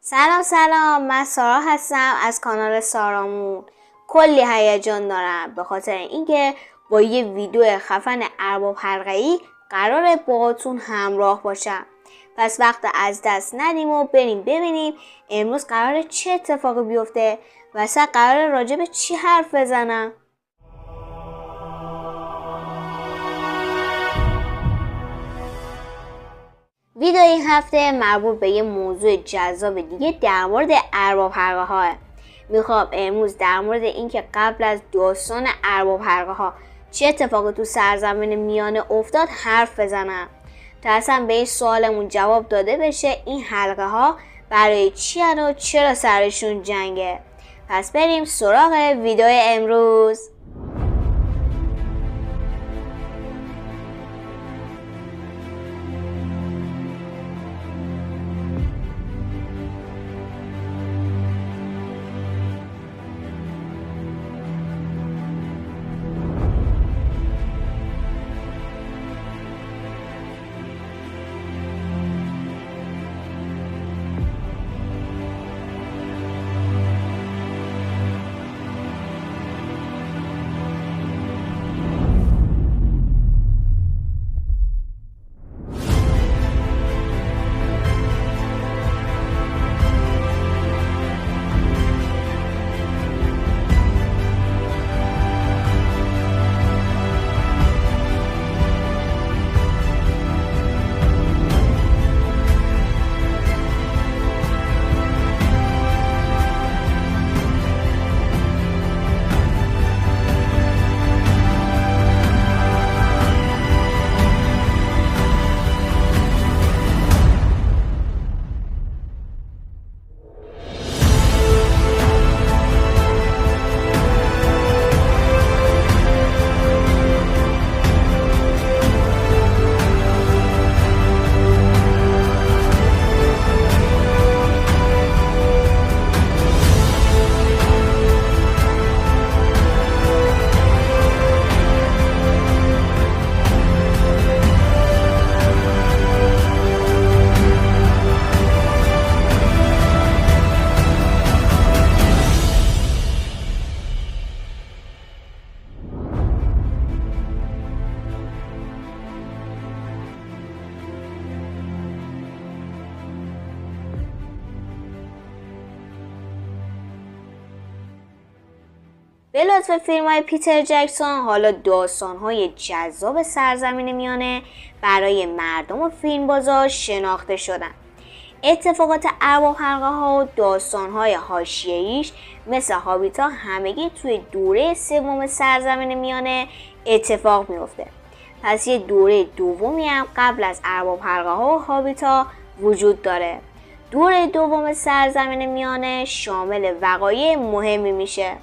سلام من سارا هستم از کانال سارامون. کلی هیجان دارم به خاطر اینکه با یه ویدیو خفن ارباب حلقه‌ای قراره باهاتون همراه باشم. پس وقت از دست ندیم و بریم ببینیم امروز قراره چه اتفاقی بیفته و اصلا قراره راجع به چی حرف بزنم. ویدیو این هفته مربوط به یه موضوع جذاب دیگه در مورد ارباب حلقه ها. میخوام امروز در مورد اینکه قبل از داستان ارباب حلقه ها چه اتفاقی تو سرزمین میانه افتاد حرف بزنم تا اصلا به این سوالمون جواب داده بشه این حلقه ها برای چی و چرا سرشون جنگه. پس بریم سراغ ویدیو امروز. به لطف فیلم های پیتر جکسون حالا داستان های جذاب سرزمین میانه برای مردم و فیلم بازار شناخته شدن. اتفاقات ارباب حلقه ها و داستان های حاشیه‌ایش مثل هابیتا همگی توی دوره سوم سرزمین میانه اتفاق میفته. پس یه دوره دومی هم قبل از ارباب حلقه ها و هابیتا وجود داره. دوره دوم سرزمین میانه شامل وقایع مهمی میشه.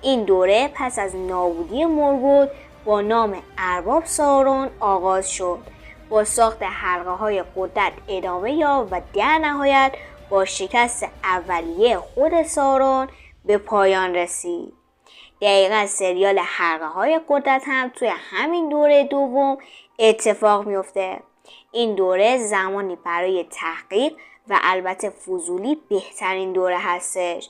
این دوره پس از نابودی مورگوت با نام ارباب سارون آغاز شد. با ساخت حلقه های قدرت ادامه یافت و در نهایت با شکست اولیه خود سارون به پایان رسید. دقیقا سریال حلقه های قدرت هم توی همین دوره دوم اتفاق میفته. این دوره زمانی برای تحقیق و البته فضولی بهترین دوره هستش،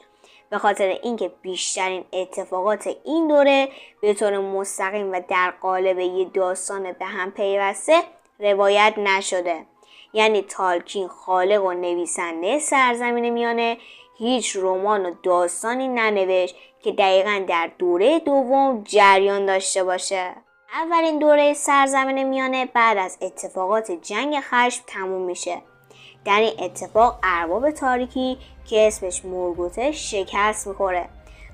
به خاطر اینکه بیشترین اتفاقات این دوره به طور مستقیم و در قالب یه داستان به هم پیوسته روایت نشده. یعنی تالکین خالق و نویسنده سرزمین میانه هیچ رمان و داستانی ننوشت که دقیقاً در دوره دوم جریان داشته باشه. اولین دوره سرزمین میانه بعد از اتفاقات جنگ خشم تموم میشه. در این اتفاق ارباب تاریکی که اسمش مورگوته شکست میخوره.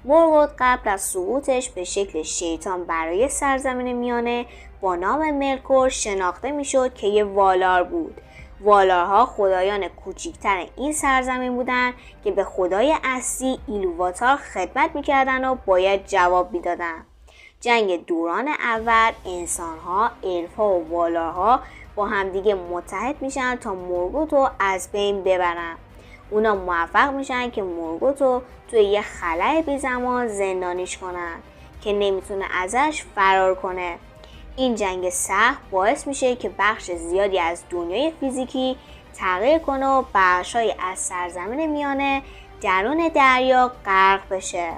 مورگوت قبل از سقوطش به شکل شیطان برای سرزمین میانه با نام ملکور شناخته میشد که یه والار بود. والارها خدایان کوچکتر این سرزمین بودن که به خدای اصلی ایلوواتار خدمت میکردن و باید جواب میدادن. جنگ دوران اول انسانها، الفها و والارها با همدیگه متحد میشن تا مورگوتو از بین ببرن. اونا موفق میشن که مورگوتو توی یه خلأ بی زمان زندانیش کنن که نمیتونه ازش فرار کنه. این جنگ سخت باعث میشه که بخش زیادی از دنیای فیزیکی تغییر کنه و بخش‌هایی از سرزمین میانه درون دریا غرق بشه.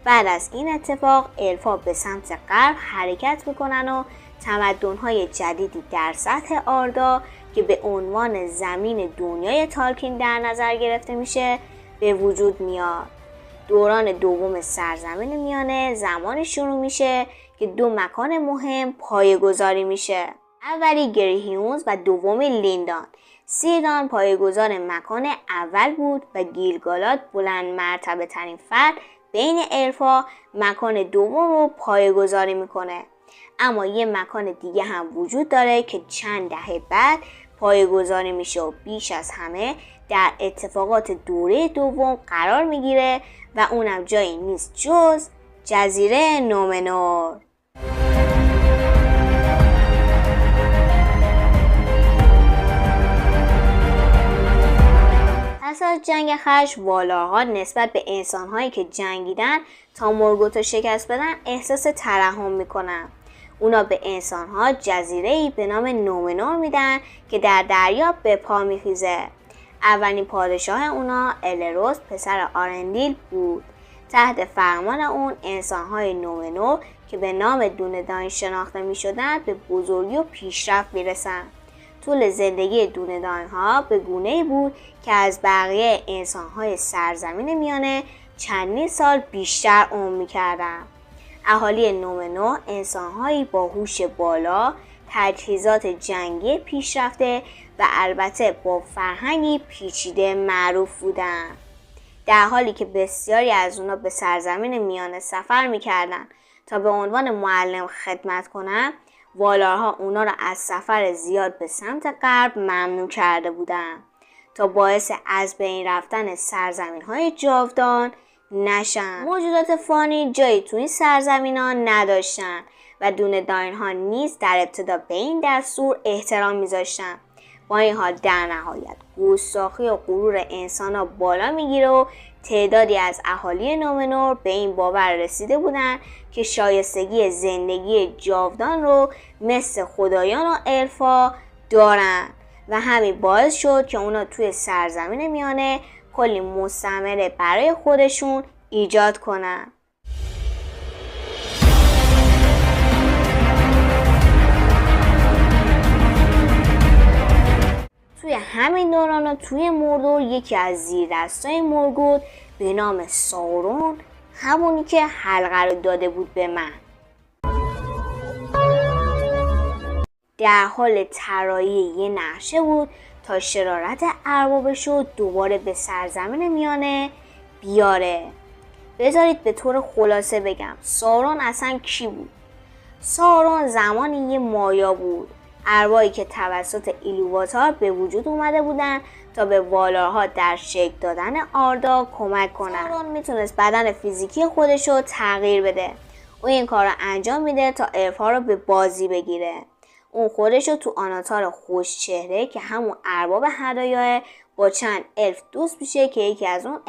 بعد از این اتفاق الفا به سمت غرب حرکت میکنن و تمدن‌های جدیدی در سطح آردا که به عنوان زمین دنیای تالکین در نظر گرفته میشه به وجود میاد. دوران دوم سرزمین میانه زمانی شروع میشه که دو مکان مهم پایه‌گذاری میشه. اولی گریهیونز و دومی لیندان. سیردان پایه‌گذار مکان اول بود و گیلگالاد بلند مرتبه ترین فرد بین الفا مکان دوم رو پایه‌گذاری میکنه. اما یه مکان دیگه هم وجود داره که چند دهه بعد پایه‌گذاری میشه و بیش از همه در اتفاقات دوره دوم قرار میگیره و اونم جایی نیست جز جزیره نومنور. پس از جنگ خشم والارها نسبت به انسانهایی که جنگیدن تا مورگوت شکست بدن احساس ترحم میکنن. اونا به انسانها جزیره‌ای به نام نومنور میدن که در دریا به پا میخیزه. اولین پادشاه اونا الروس پسر آرندیل بود. تحت فرمان اون انسانهای نومنور که به نام دونداین شناخته میشدن به بزرگی و پیشرفت میرسن. طول زندگی دونداین ها به گونه‌ای بود که از بقیه انسانهای سرزمین میانه چندین سال بیشتر عمر میکردن. اهالی نومنور انسانهایی با هوش بالا، تجهیزات جنگی پیشرفته و البته با فرهنگی پیچیده معروف بودند. در حالی که بسیاری از اونا به سرزمین میانه سفر میکردن تا به عنوان معلم خدمت کنن، والارها اونا را از سفر زیاد به سمت غرب ممنوع کرده بودند تا باعث از بین رفتن سرزمین‌های جاودان نشن. موجودات فانی جایی تو این سرزمین‌ها نداشتن و دونداین‌ها نیز در ابتدا به این دستور احترام می‌ذاشتن. با این حال در نهایت گستاخی و غرور انسان‌ها بالا میگیره و تعدادی از اهالی نومنور به این باور رسیده بودند که شایستگی زندگی جاودان رو مثل خدایان و الفا دارن و همین باعث شد که اونا توی سرزمین میانه کلی مستعمره برای خودشون ایجاد کنن. توی همین دوران و توی مردور یکی از زیردستای مورگوت به نام سارون، همونی که حلقه رو داده بود به من، در حال طراحی یه نقشه بود تا شرارت اربابش رو دوباره به سرزمین میانه بیاره. بذارید به طور خلاصه بگم سارون اصلا کی بود؟ سارون زمانی یه مایا بود، ارواحی که توسط ایلوواتار به وجود اومده بودن تا به والارها در شکل دادن آردا کمک کنن. سارون میتونست بدن فیزیکی خودش رو تغییر بده. او این کار رو انجام میده تا الفا رو به بازی بگیره. اون خودش رو تو آناتار خوش چهره که همون ارباب هدایاه با چند الف دوست میشه که یکی از اون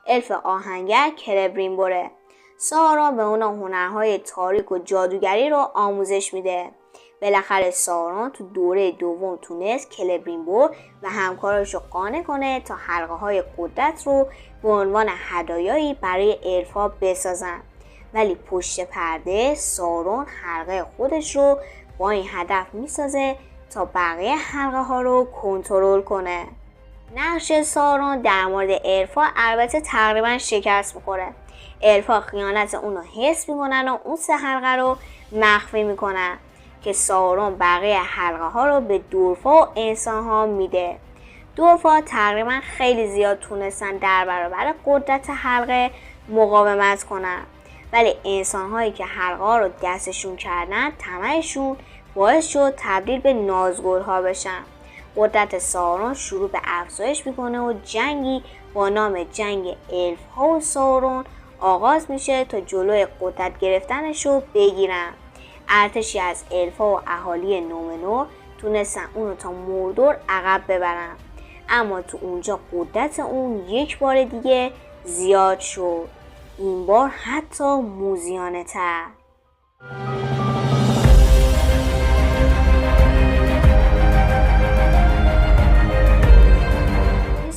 الف آهنگر کلبریمبوره. سارون به اونا هنرهای تاریک و جادوگری رو آموزش میده. بالاخره سارون تو دوره دوم تونست کلبریمبور و همکارش رو قانع کنه تا حلقه های قدرت رو به عنوان هدایایی برای الفا بسازن. ولی پشت پرده سارون حلقه خودش رو با این هدف میسازه تا بقیه حلقه ها رو کنترل کنه. نقش سارون در مورد الفا البته تقریبا شکست میخوره. الفا خیانت اونو حس میکنن و اون 3 حلقه رو مخفی میکنن که سارون بقیه حلقه ها رو به دورفا و انسان ها میده. دورفا تقریبا خیلی زیاد تونستن در برابر قدرت حلقه مقاومت کنن، ولی انسان هایی که حلقه ها رو دستشون کردن طمعشون باعث شد تبدیل به نازگل ها بشن. قدرت سارون شروع به افزایش میکنه و جنگی با نام جنگ الف ها و سارون آغاز میشه تا جلوی قدرت گرفتنش رو بگیرن. ارتشی از الفا و اهالی نومنور تونستن اونو تا مردور عقب ببرن، اما تو اونجا قدرت اون یک بار دیگه زیاد شد، این بار حتی موذیانه تر.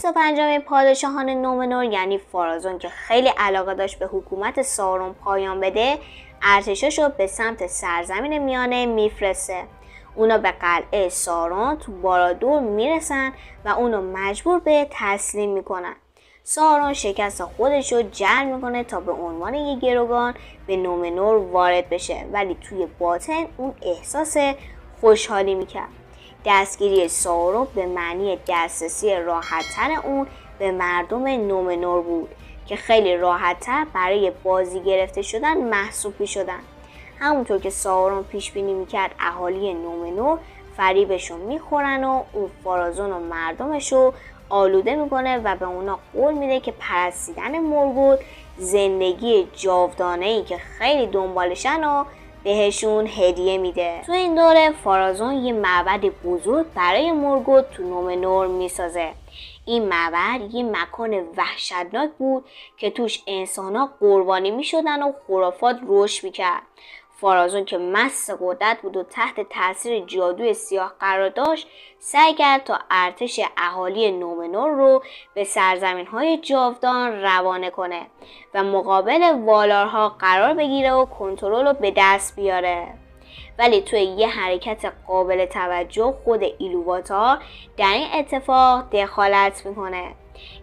25مین پادشاهان نومنور یعنی فارازون که خیلی علاقه داشت به حکومت سارون پایان بده، ارتشاشو به سمت سرزمین میانه میفرسته. اونا به قلعه سارون تو بارادور میرسن و اونو مجبور به تسلیم میکنن. سارون شکست خودش رو جلب میکنه تا به عنوان یک گروگان به نومنور وارد بشه، ولی توی باطن اون احساس خوشحالی میکرد. دستگیری سارون به معنی دسترسی راحت‌تر اون به مردم نومنور بود که خیلی راحت‌تر برای بازی گرفته شدن محسوب می‌شدن. همونطور که سارون پیش بینی میکرد اهالی نومنور فریبشو میخورن و اون فارازون و مردمشو آلوده میکنه و به اونا قول میده که پرستیدن مورگوت زندگی جاودانه‌ای که خیلی دنبالشن و بهشون هدیه میده. تو این دوره فارازون یه معبد بزرگ برای مورگوت تو نومنور میسازه. این معبد یه مکان وحشتناک بود که توش انسانا قربانی میشدن و خرافات رشد میکرد. فارازون که مست قدرت بود و تحت تاثیر جادوی سیاه قرار داشت، سعی کرد تا ارتش اهالی نومنور رو به سرزمین‌های جاودان روانه کنه و مقابل والارها قرار بگیره و کنترل رو به دست بیاره. ولی توی یه حرکت قابل توجه خود ایلوواتار در این اتفاق دخالت میکنه.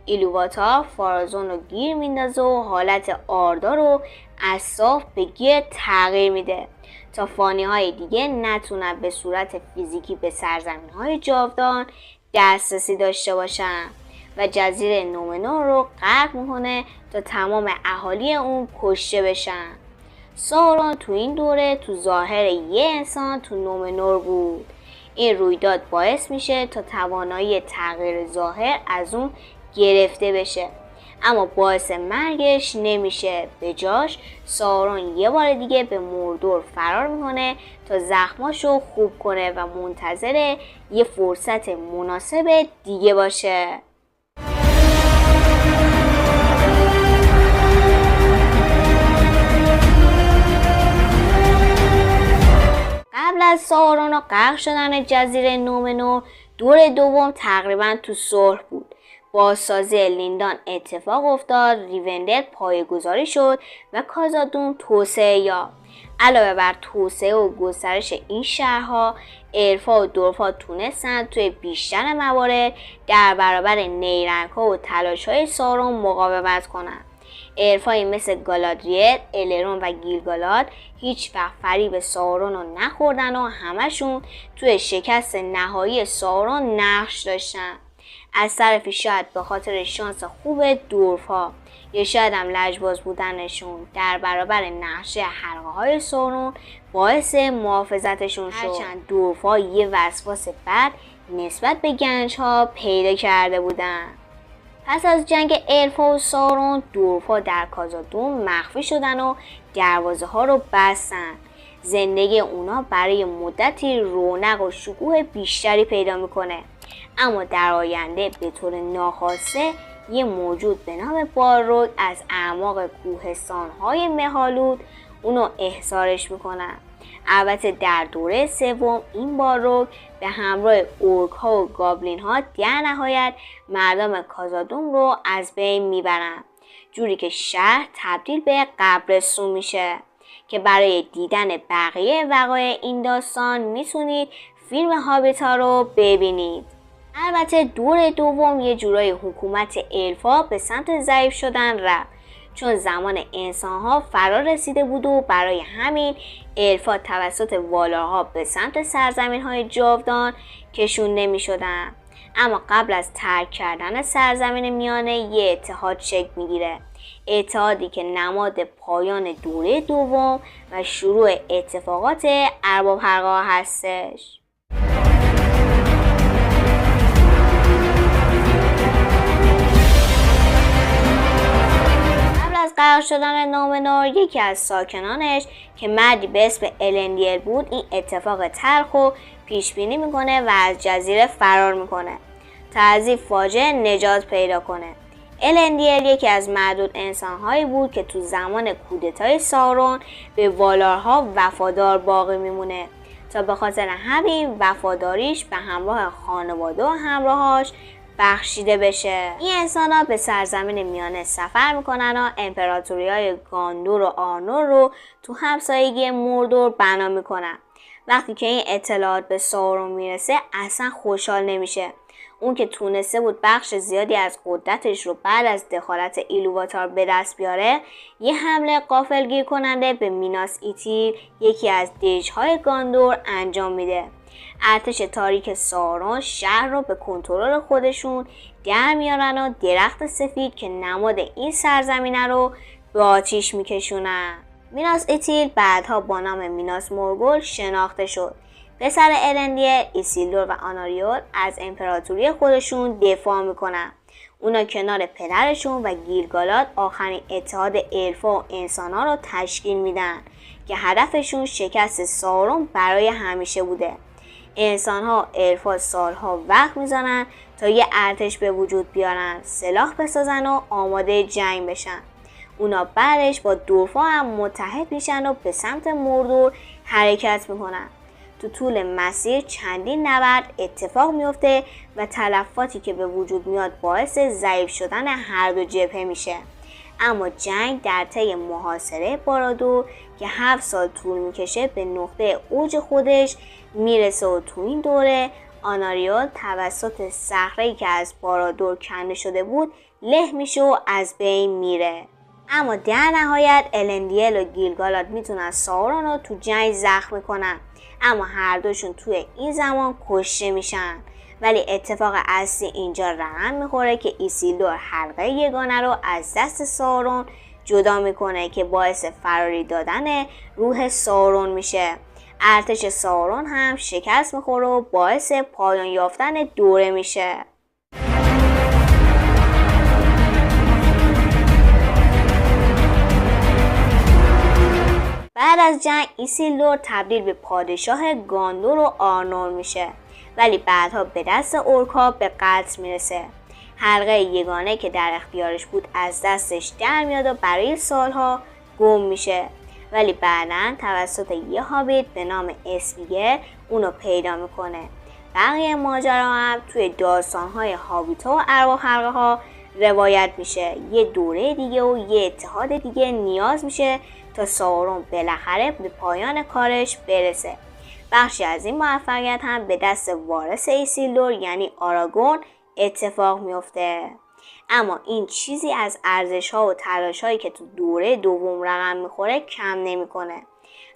ایلوواتار فارازون رو گیر میندازه و حالت آردا رو از صاف به گیر تغییر میده تا فانی‌های دیگه نتونن به صورت فیزیکی به سرزمین‌های جاودان دسترسی داشته باشن و جزیره نومنور رو غرق میکنه تا تمام اهالی اون کشته بشن. سارون تو این دوره تو ظاهر یه انسان تو نومنور بود. این رویداد باعث میشه تا توانایی تغییر ظاهر از اون گرفته بشه، اما باعث مرگش نمیشه. به جاش سارون یه بار دیگه به موردور فرار میکنه تا زخماشو خوب کنه و منتظر یه فرصت مناسب دیگه باشه. قبل از سارون و غرق شدن جزیره نومنور، دور دوم تقریبا تو صلح بود. بازسازی لیندان اتفاق افتاد، ریوندل پایه‌گذاری شد و کازادون توسعه یافت. علاوه بر توسعه و گسترش این شهرها، الفا و دورفا تونستند توی بیشتر موارد در برابر نیرنگ‌ها و تلاش‌های سارون مقاومت کنند. الفایی مثل گالادریل، الرون و گیلگالاد هیچ وقت فریب سارون رو نخوردن و همشون توی شکست نهایی سارون نقش داشتن. از طرفی شاید به خاطر شانس خوب دورفا یا شاید هم لجباز بودنشون در برابر نقشه حلقه های سارون باعث محافظتشون شد. هرچند دورفا یه وسواس بد نسبت به گنج ها پیدا کرده بودن. پس از جنگ الفا و سارون، دورفا در کازادون مخفی شدن و دروازه ها رو بستن. زندگی اونا برای مدتی رونق و شکوه بیشتری پیدا میکنه، اما در آینده به طور ناخواسته یه موجود به نام باروک از اعماق کوهستان‌های مهالود اونو احضارش میکنن. البته در دوره سوم این باروک به همراه اورک‌ها و گابلین‌ها در نهایت مردم کازادون رو از بین میبرن، جوری که شهر تبدیل به قبرستون میشه که برای دیدن بقیه وقایع این داستان میتونید فیلم هابیتا رو ببینید. البته دور دوم یه جورای حکومت الفا به سمت ضعیف شدن رفت، چون زمان انسان‌ها فرا رسیده بود و برای همین الفا توسط والارها به سمت سرزمین‌های جاودان کشونده می‌شدن. اما قبل از ترک کردن سرزمین میانه یه اتحاد شکل می‌گیره، اتحادی که نماد پایان دوره دوم و شروع اتفاقات ارباب حلقه‌ها هستش. از غرق شدن نومنور، یکی از ساکنانش که مردی به اسم الندیل بود این اتفاق تلخ رو پیش بینی میکنه و از جزیره فرار میکنه تا از این فاجعه نجات پیدا کنه. الندیل یکی از معدود انسانهایی بود که تو زمان کودتای سارون به والارها وفادار باقی میمونه تا به خاطر همین وفاداریش به همراه خانواده و همراهاش بخشیده بشه. این انسان‌ها به سرزمین میانه سفر میکنن و امپراتوری‌های گاندور و آرنور رو تو همسایگی موردور بنا میکنن. وقتی که این اطلاعات به سارون میرسه اصلا خوشحال نمیشه. اون که تونسته بود بخش زیادی از قدرتش رو بعد از دخالت ایلوواتار به دست بیاره، یه حمله غافلگیر کننده به میناس ایتیل، یکی از دیژهای گاندور، انجام میده. ارتش تاریک سارون شهر رو به کنترل خودشون در میارن و درخت سفید که نماد این سرزمینه رو به آتیش میکشونن. میناس ایتیل بعدها با نام میناس مورگول شناخته شد. پسر الندیل، ایسیلدور و آناریول از امپراتوری خودشون دفاع میکنن. اونا کنار پدرشون و گیلگالاد آخرین اتحاد الفا و انسانا رو تشکیل میدن که هدفشون شکست سارون برای همیشه بوده. انسان‌ها و الفا سالها وقت میزنن تا یه ارتش به وجود بیارن، سلاح بسازن و آماده جنگ بشن. اونا بعدش با دورفا هم متحد میشن و به سمت موردور حرکت میکنن. تو طول مسیر چندین نبرد اتفاق میفته و تلفاتی که به وجود میاد باعث ضعیف شدن هر دو جبهه میشه. اما جنگ در طی محاصره بارادور که 7 سال طول میکشه به نقطه اوج خودش میرسه و تو این دوره آناریول توسط صخره‌ای که از بارادور کنده شده بود له میشه و از بین میره. اما در نهایت الندیل و گیلگالاد میتونن سارون رو تو جنگ زخمی کنن، اما هر دوشون توی این زمان کشته میشن. ولی اتفاق اصلی اینجا رقم میخوره که ایسیلدور حلقه یگانه رو از دست سارون جدا میکنه که باعث فراری دادن روح سارون میشه. ارتش سارون هم شکست میخوره و باعث پایان یافتن دوره میشه. بعد از جنگ ایسیلدور تبدیل به پادشاه گاندور و آرنور میشه، ولی بعدها به دست اورک‌ها به قتل میرسه. حلقه یگانه که در اختیارش بود از دستش در میاد و برای سالها گم میشه، ولی بعداً توسط یه هابیت به نام اسپیگر اونو پیدا میکنه. بقیه ماجرا هم توی داستان‌های هابیت‌ها و ارواح حلقه ها روایت میشه. یه دوره دیگه و یه اتحاد دیگه نیاز میشه تا سارون بالاخره به پایان کارش برسه. بخشی از این موفقیت هم به دست وارث ایسیلدور یعنی آراگورن اتفاق میفته. اما این چیزی از ارزش‌ها و تلاش‌هایی که تو دوره دوم رقم میخوره کم نمیکنه.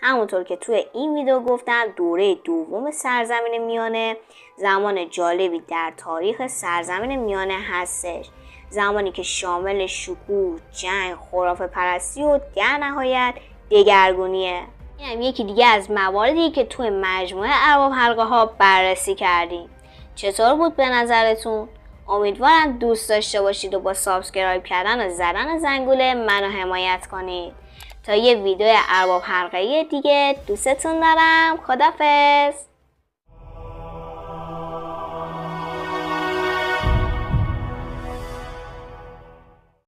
همونطور که توی این ویدیو گفتم، دوره دوم سرزمین میانه زمان جالبی در تاریخ سرزمین میانه هستش. زمانی که شامل شکوه، جنگ، خرافه پرستی و در نهایت دگرگونیه. این هم یکی دیگه از مواردی که توی مجموعه ارباب حلقه ها بررسی کردیم. چطور بود به نظرتون؟ امیدوارم دوست داشته باشید و با سابسکرایب کردن و زدن زنگوله منو حمایت کنید. تا یه ویدیو ارباب حلقه‌ای دیگه، دوستتون دارم. خدافظ.